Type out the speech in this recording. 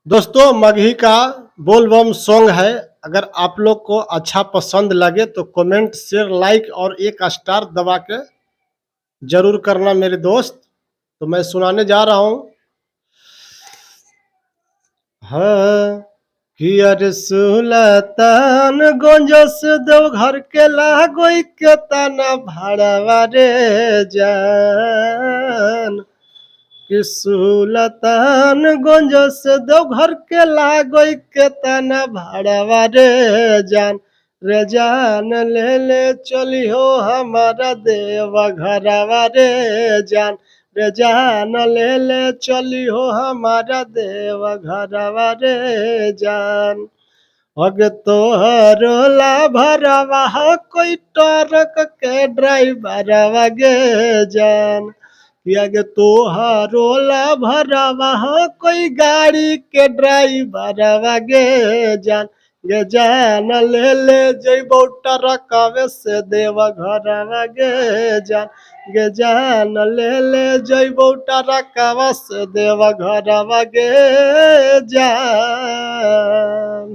दोस्तों मगही का बोलबम सॉन्ग है। अगर आप लोग को अच्छा पसंद लगे तो कमेंट शेयर लाइक और एक स्टार दबा के जरूर करना मेरे दोस्त। तो मैं सुनाने जा रहा हूँ। हाँ कि अरे सुलतान गंजस देवघर के लागोई के तना भाड़वा रे जान कि सुलतान गंज से देवघर के लागोई के तना भाड़वा रे जान ले ले चली हो हमारा देव घरवा रे जान ले ले चली हो हमारा देव घरवा रे जान। अग तोहरो ला भरवा कोई ट्रक के ड्राइवर गे जान। यग तोहारो ला भरवा कोई गाड़ी के ड्राइवर गे जान ले ले जइबो ट्रकवे से देव घरवा गे जान ले ले जइबो ट्रकवा से देव घरवा गे जान।